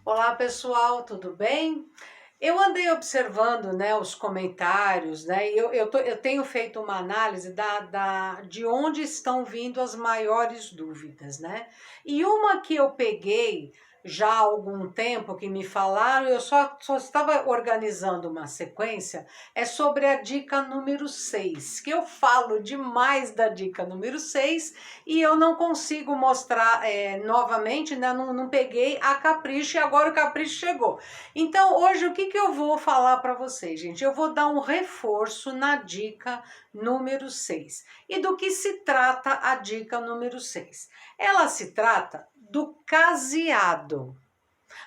Olá pessoal, tudo bem? Eu andei observando, né, os comentários, né, e eu tenho feito uma análise de onde estão vindo as maiores dúvidas, né? E uma que eu peguei já há algum tempo que me falaram, eu só estava organizando uma sequência, é sobre a dica número 6, que eu falo demais da dica número 6 e eu não consigo mostrar novamente, né? Não peguei a capricho e agora o capricho chegou. Então, hoje, o que eu vou falar para vocês, gente? Eu vou dar um reforço na dica número 6. E do que se trata a dica número 6? Ela se trata do caseado,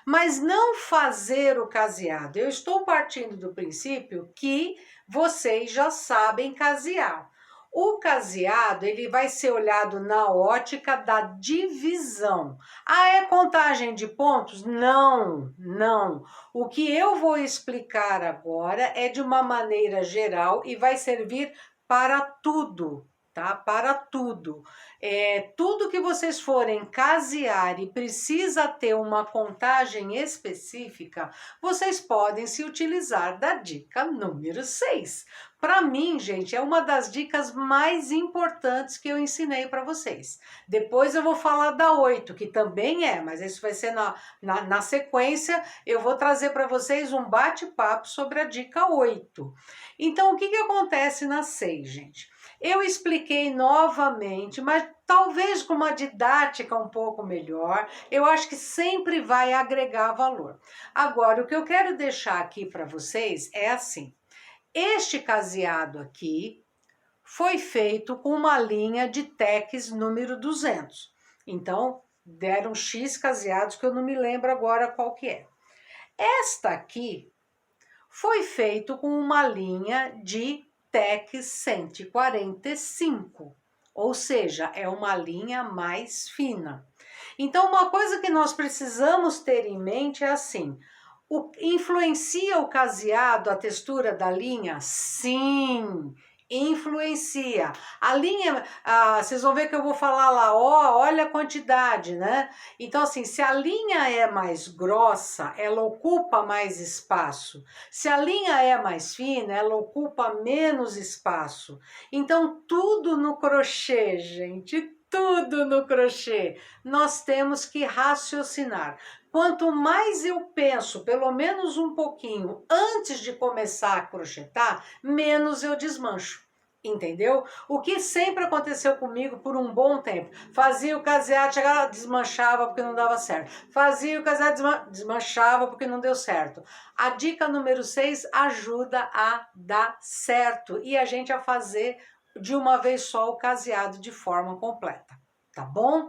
mas não fazer o caseado. Eu estou partindo do princípio que vocês já sabem casear. O caseado, ele vai ser olhado na ótica da divisão. Ah, é contagem de pontos? Não, não. O que eu vou explicar agora é de uma maneira geral e vai servir para tudo, tá? Para tudo. Tudo que vocês forem casear e precisa ter uma contagem específica, vocês podem se utilizar da dica número 6. Para mim, gente, é uma das dicas mais importantes que eu ensinei para vocês. Depois eu vou falar da 8, que também mas isso vai ser na sequência. Eu vou trazer para vocês um bate-papo sobre a dica 8. Então, o que acontece na 6, gente? Eu expliquei novamente, mas talvez com uma didática um pouco melhor, eu acho que sempre vai agregar valor. Agora, o que eu quero deixar aqui para vocês é assim: este caseado aqui foi feito com uma linha de TEX número 200. Então, deram X caseados que eu não me lembro agora qual que é. Esta aqui foi feito com uma linha de TEX 145, ou seja, é uma linha mais fina. Então, uma coisa que nós precisamos ter em mente é assim: influencia o caseado a textura da linha? Sim, influencia. A linha, vocês vão ver que eu vou falar lá, olha a quantidade, né? Então, assim, se a linha é mais grossa, ela ocupa mais espaço. Se a linha é mais fina, ela ocupa menos espaço. Então, tudo no crochê, gente, tudo no crochê, nós temos que raciocinar. Quanto mais eu penso, pelo menos um pouquinho, antes de começar a crochetar, menos eu desmancho. Entendeu? O que sempre aconteceu comigo por um bom tempo. Fazia o caseado, chegava, desmanchava porque não dava certo. Fazia o caseado, desmanchava porque não deu certo. A dica número 6 ajuda a dar certo e a gente a fazer de uma vez só o caseado de forma completa. Tá bom?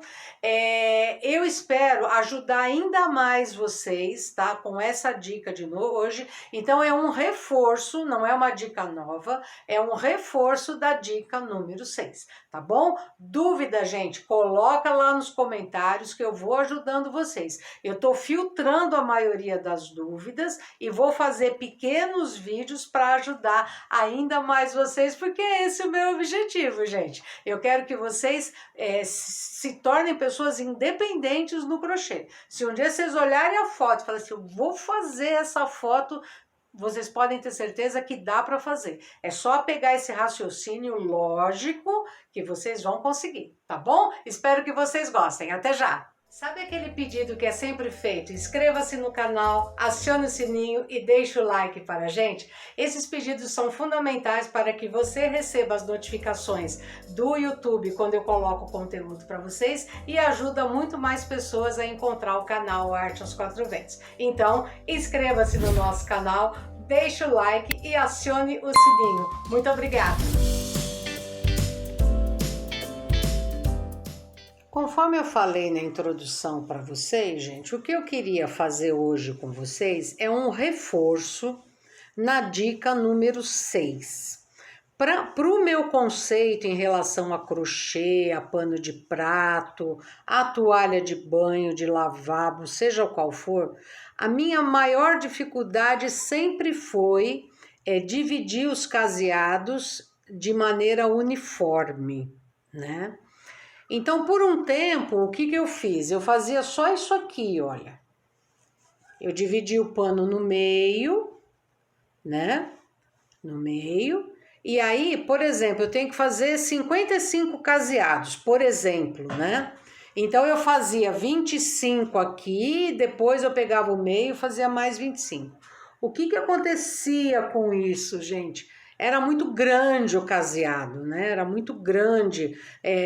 Eu espero ajudar ainda mais vocês, tá? Com essa dica de novo hoje. Então, é um reforço, não é uma dica nova, é um reforço da dica número 6, tá bom? Dúvida, gente, coloca lá nos comentários que eu vou ajudando vocês. Eu tô filtrando a maioria das dúvidas e vou fazer pequenos vídeos para ajudar ainda mais vocês, porque esse é o meu objetivo, gente. Eu quero que vocês se tornem pessoas independentes no crochê. Se um dia vocês olharem a foto e falarem assim, eu vou fazer essa foto, vocês podem ter certeza que dá para fazer. É só pegar esse raciocínio lógico que vocês vão conseguir, tá bom? Espero que vocês gostem. Até já! Sabe aquele pedido que é sempre feito? Inscreva-se no canal, acione o sininho e deixe o like para a gente. Esses pedidos são fundamentais para que você receba as notificações do YouTube quando eu coloco conteúdo para vocês e ajuda muito mais pessoas a encontrar o canal Arte aos Quatro Ventos. Então, inscreva-se no nosso canal, deixe o like e acione o sininho. Muito obrigada! Conforme eu falei na introdução para vocês, gente, o que eu queria fazer hoje com vocês é um reforço na dica número 6. Para o meu conceito em relação a crochê, a pano de prato, a toalha de banho, de lavabo, seja qual for, a minha maior dificuldade sempre foi dividir os caseados de maneira uniforme, né? Então, por um tempo, o que eu fiz? Eu fazia só isso aqui, olha. Eu dividi o pano no meio, né? No meio. E aí, por exemplo, eu tenho que fazer 55 caseados, por exemplo, né? Então, eu fazia 25 aqui, depois eu pegava o meio e fazia mais 25. O que acontecia com isso, gente? Era muito grande o caseado, né? Era muito grande.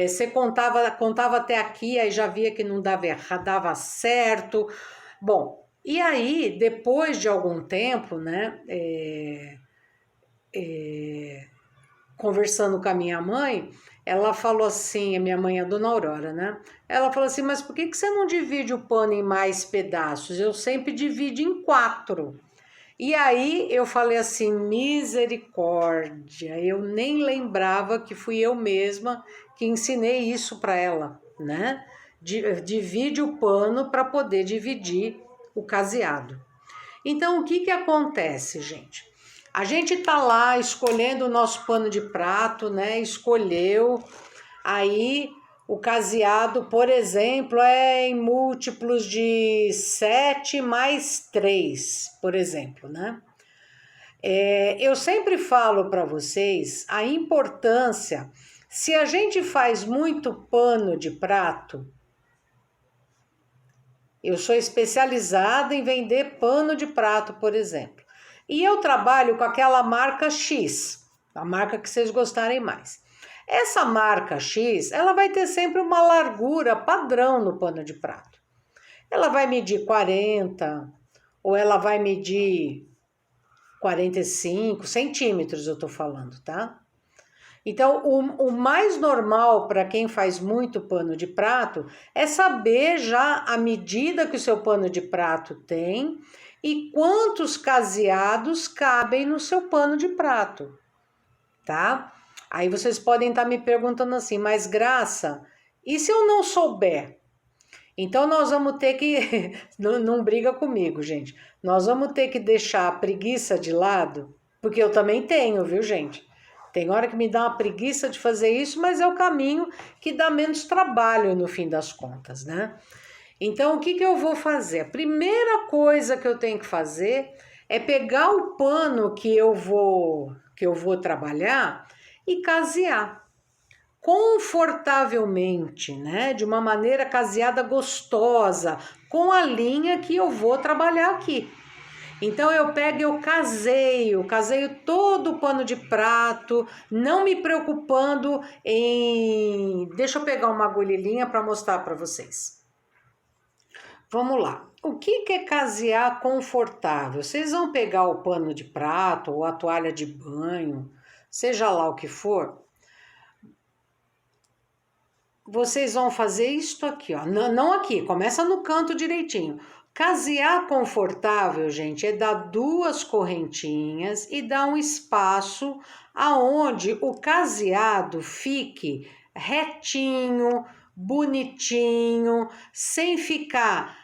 Você contava até aqui, aí já via que não dava certo. Bom, e aí, depois de algum tempo, né? Conversando com a minha mãe, ela falou assim, a minha mãe é a Dona Aurora, né? Ela falou assim, mas por que você não divide o pano em mais pedaços? Eu sempre divido em 4. E aí eu falei assim, misericórdia, eu nem lembrava que fui eu mesma que ensinei isso para ela, né? Divide o pano para poder dividir o caseado. Então, o que acontece, gente? A gente tá lá escolhendo o nosso pano de prato, né? Escolheu, aí o caseado, por exemplo, é em múltiplos de 7 mais 3, por exemplo, né? Eu sempre falo para vocês a importância, se a gente faz muito pano de prato, eu sou especializada em vender pano de prato, por exemplo. E eu trabalho com aquela marca X, a marca que vocês gostarem mais. Essa marca X, ela vai ter sempre uma largura padrão no pano de prato. Ela vai medir 40, ou ela vai medir 45 centímetros, eu tô falando, tá? Então, o mais normal para quem faz muito pano de prato é saber já a medida que o seu pano de prato tem e quantos caseados cabem no seu pano de prato, tá? Aí vocês podem estar me perguntando assim, mas Graça, e se eu não souber? Então nós vamos ter que, não briga comigo, gente, nós vamos ter que deixar a preguiça de lado, porque eu também tenho, viu, gente? Tem hora que me dá uma preguiça de fazer isso, mas é o caminho que dá menos trabalho no fim das contas, né? Então, o que eu vou fazer? A primeira coisa que eu tenho que fazer é pegar o pano que eu vou trabalhar e casear confortavelmente, né? De uma maneira caseada gostosa, com a linha que eu vou trabalhar aqui. Então eu pego, eu caseio todo o pano de prato, não me preocupando em... Deixa eu pegar uma agulhinha para mostrar para vocês. Vamos lá. O que é casear confortável? Vocês vão pegar o pano de prato ou a toalha de banho, seja lá o que for. Vocês vão fazer isto aqui, ó. Não aqui, começa no canto direitinho. Casear confortável, gente, é dar 2 correntinhas e dar um espaço aonde o caseado fique retinho, bonitinho, sem ficar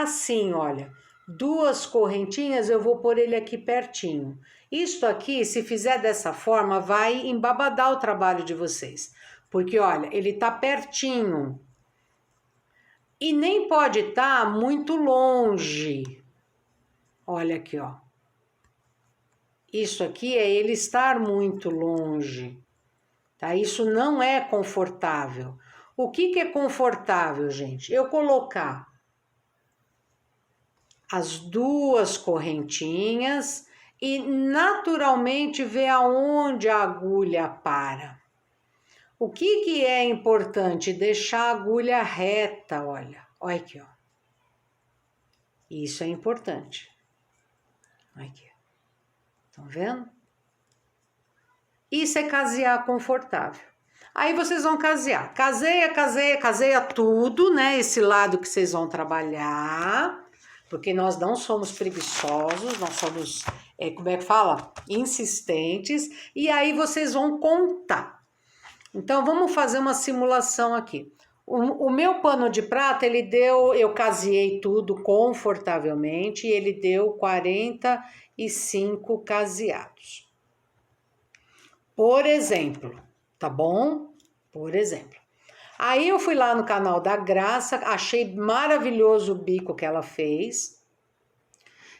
assim, olha. 2 correntinhas, eu vou pôr ele aqui pertinho. Isto aqui, se fizer dessa forma, vai embabadar o trabalho de vocês. Porque, olha, ele tá pertinho. E nem pode estar muito longe. Olha aqui, ó. Isso aqui é ele estar muito longe. Tá? Isso não é confortável. O que é confortável, gente? Eu colocar as 2 correntinhas e naturalmente ver aonde a agulha para. O que é importante? Deixar a agulha reta, olha. Olha aqui, ó. Isso é importante. Olha aqui. Estão vendo? Isso é casear confortável. Aí vocês vão casear. Caseia tudo, né? Esse lado que vocês vão trabalhar. Porque nós não somos preguiçosos, nós somos, como é que fala? Insistentes. E aí vocês vão contar. Então, vamos fazer uma simulação aqui. O meu pano de prata, eu caseei tudo confortavelmente e ele deu 45 caseados. Por exemplo, tá bom? Por exemplo. Aí eu fui lá no canal da Graça, achei maravilhoso o bico que ela fez,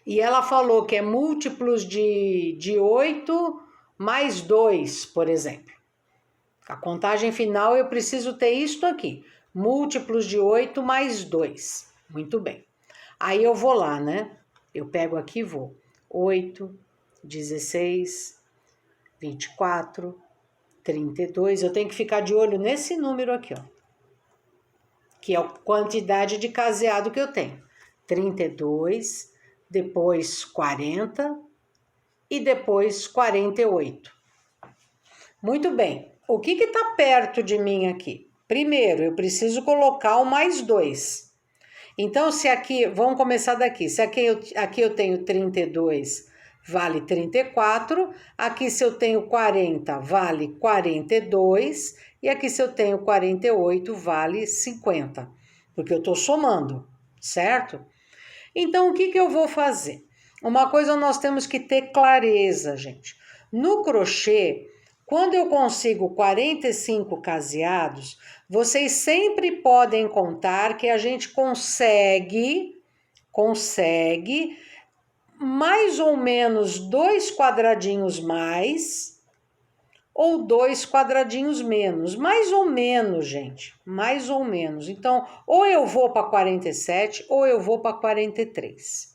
E ela falou que é múltiplos de 8 mais 2, por exemplo. A contagem final eu preciso ter isto aqui. Múltiplos de 8 mais 2. Muito bem. Aí eu vou lá, né? Eu pego aqui e vou. 8, 16, 24, 32. Eu tenho que ficar de olho nesse número aqui, ó. Que é a quantidade de caseado que eu tenho. 32, depois 40 e depois 48. Muito bem. O que está perto de mim aqui? Primeiro, eu preciso colocar o mais 2. Então, se aqui, vamos começar daqui. Se aqui eu tenho 32, vale 34. Aqui, se eu tenho 40, vale 42. E aqui, se eu tenho 48, vale 50. Porque eu estou somando, certo? Então, o que eu vou fazer? Uma coisa nós temos que ter clareza, gente. No crochê, quando eu consigo 45 caseados, vocês sempre podem contar que a gente consegue mais ou menos 2 quadradinhos mais ou 2 quadradinhos menos. Mais ou menos, gente. Mais ou menos. Então, ou eu vou para 47 ou eu vou para 43.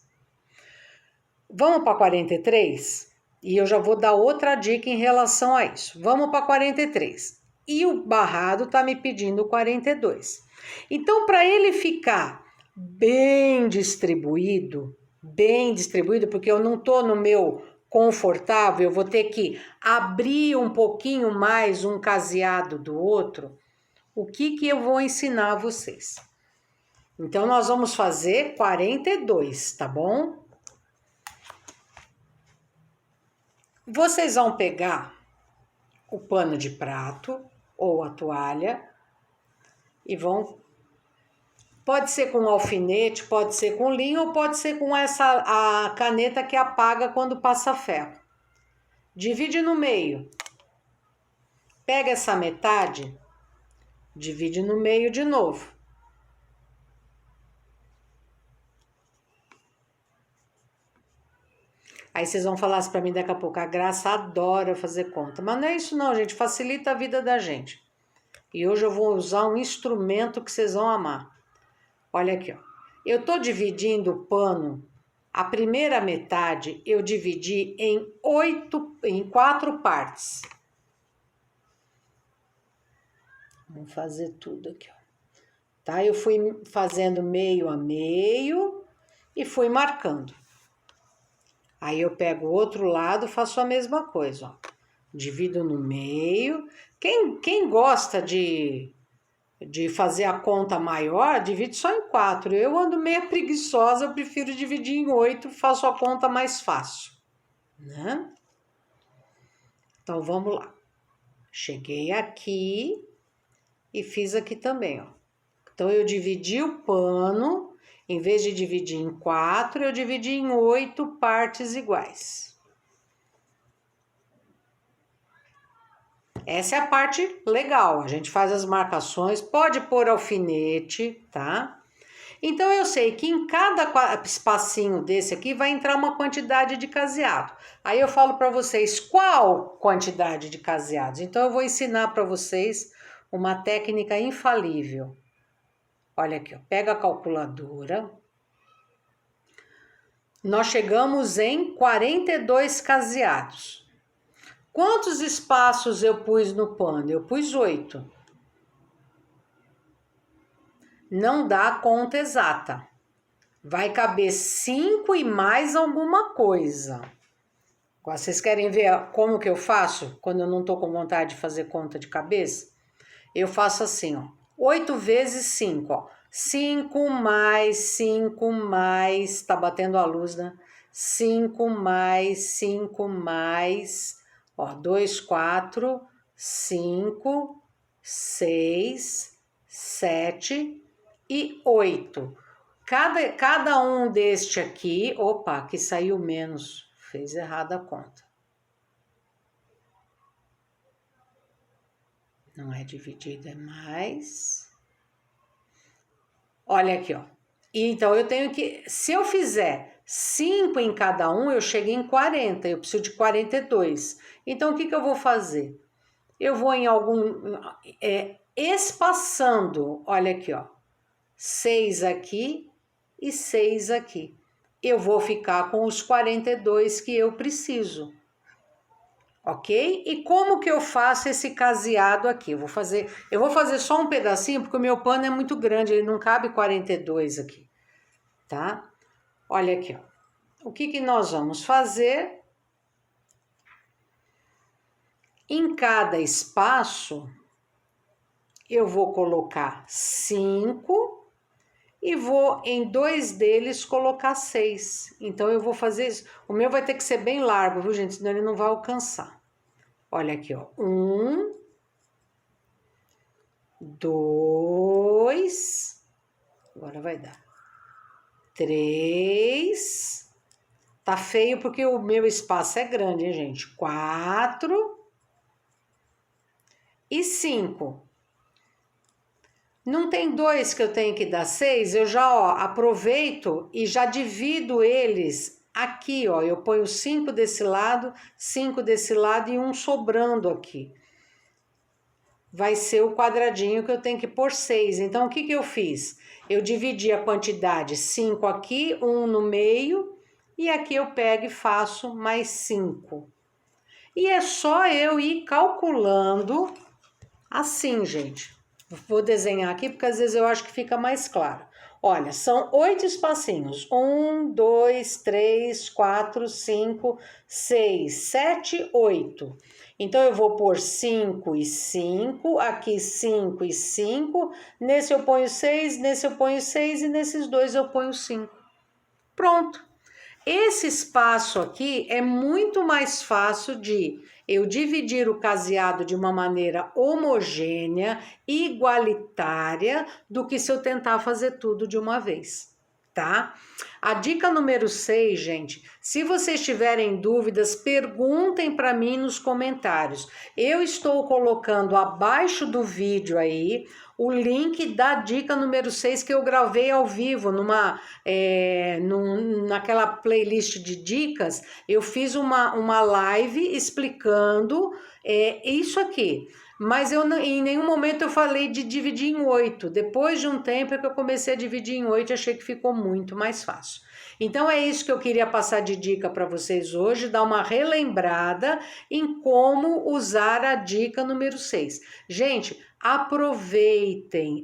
Vamos para 43? E eu já vou dar outra dica em relação a isso. Vamos para 43. E o barrado está me pedindo 42. Então, para ele ficar bem distribuído, porque eu não estou no meu confortável, eu vou ter que abrir um pouquinho mais um caseado do outro. O que eu vou ensinar a vocês? Então, nós vamos fazer 42, tá bom? Vocês vão pegar o pano de prato ou a toalha e vão... Pode ser com alfinete, pode ser com linha ou pode ser com a caneta que apaga quando passa ferro. Divide no meio. Pega essa metade, divide no meio de novo. Aí vocês vão falar assim pra mim daqui a pouco, a Graça adora fazer conta. Mas não é isso não, gente, facilita a vida da gente. E hoje eu vou usar um instrumento que vocês vão amar. Olha aqui, ó. Eu tô dividindo o pano, a primeira metade eu dividi em 4 partes. Vamos fazer tudo aqui, ó. Tá? Eu fui fazendo meio a meio e fui marcando. Aí eu pego o outro lado, faço a mesma coisa, ó. Divido no meio. Quem gosta de fazer a conta maior, divide só em 4. Eu ando meio preguiçosa, eu prefiro dividir em 8, faço a conta mais fácil, né? Então, vamos lá. Cheguei aqui e fiz aqui também, ó. Então, eu dividi o pano, em vez de dividir em 4, eu dividi em 8 partes iguais. Essa é a parte legal, a gente faz as marcações, pode pôr alfinete, tá? Então, eu sei que em cada espacinho desse aqui vai entrar uma quantidade de caseado. Aí eu falo para vocês qual quantidade de caseados. Então, eu vou ensinar para vocês uma técnica infalível. Olha aqui, ó, pega a calculadora. Nós chegamos em 42 caseados. Quantos espaços eu pus no pano? Eu pus 8. Não dá a conta exata. Vai caber 5 e mais alguma coisa. Vocês querem ver como que eu faço quando eu não tô com vontade de fazer conta de cabeça? Eu faço assim, ó. 8 vezes 5, ó. 5 mais, tá batendo a luz, né? 5 mais, ó, 2, 4, 5, 6, 7 e 8. Cada um deste aqui, opa, aqui saiu menos, fez errada a conta. Não é dividido, é mais. Olha aqui, ó. Então, eu tenho que, se eu fizer 5 em cada um, eu cheguei em 40, eu preciso de 42. Então, o que eu vou fazer? Eu vou em espaçando, olha aqui, ó, 6 aqui e 6 aqui. Eu vou ficar com os 42 que eu preciso. Ok? E como que eu faço esse caseado aqui? Eu vou fazer só um pedacinho, porque o meu pano é muito grande, ele não cabe 42 aqui, tá? Olha aqui, ó. O que nós vamos fazer? Em cada espaço, eu vou colocar 5 e vou em 2 deles colocar 6. Então, eu vou fazer isso. O meu vai ter que ser bem largo, viu, gente? Senão ele não vai alcançar. Olha aqui, ó. 1, 2, agora vai dar 3, tá feio porque o meu espaço é grande, hein, gente? 4 e 5. Não tem 2 que eu tenho que dar 6, eu já, ó, aproveito e já divido eles aqui, ó. Eu ponho 5 desse lado, 5 desse lado e um sobrando aqui. Vai ser o quadradinho que eu tenho que pôr 6. Então, o que eu fiz? Eu dividi a quantidade 5 aqui, 1 no meio, e aqui eu pego e faço mais 5. E é só eu ir calculando assim, gente. Vou desenhar aqui, porque às vezes eu acho que fica mais claro. Olha, são 8 espacinhos. 1, 2, 3, 4, 5, 6, 7, 8. Então, eu vou pôr 5 e 5, aqui 5 e 5, nesse eu ponho 6, nesse eu ponho 6 e nesses dois eu ponho 5. Pronto. Esse espaço aqui é muito mais fácil de eu dividir o caseado de uma maneira homogênea, igualitária, do que se eu tentar fazer tudo de uma vez, tá? A dica número 6, gente, se vocês tiverem dúvidas, perguntem para mim nos comentários. Eu estou colocando abaixo do vídeo aí o link da dica número 6 que eu gravei ao vivo naquela playlist de dicas. Eu fiz uma live explicando isso aqui. Mas em nenhum momento eu falei de dividir em 8. Depois de um tempo é que eu comecei a dividir em 8 e achei que ficou muito mais fácil. Então é isso que eu queria passar de dica para vocês hoje, dar uma relembrada em como usar a dica número 6. Gente, aproveitem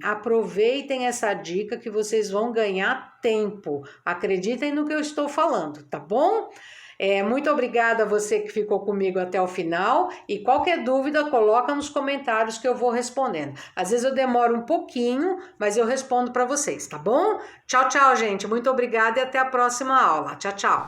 essa dica que vocês vão ganhar tempo. Acreditem no que eu estou falando, tá bom? Muito obrigada a você que ficou comigo até o final e qualquer dúvida coloca nos comentários que eu vou respondendo. Às vezes eu demoro um pouquinho, mas eu respondo para vocês, tá bom? Tchau, tchau, gente. Muito obrigada e até a próxima aula. Tchau, tchau.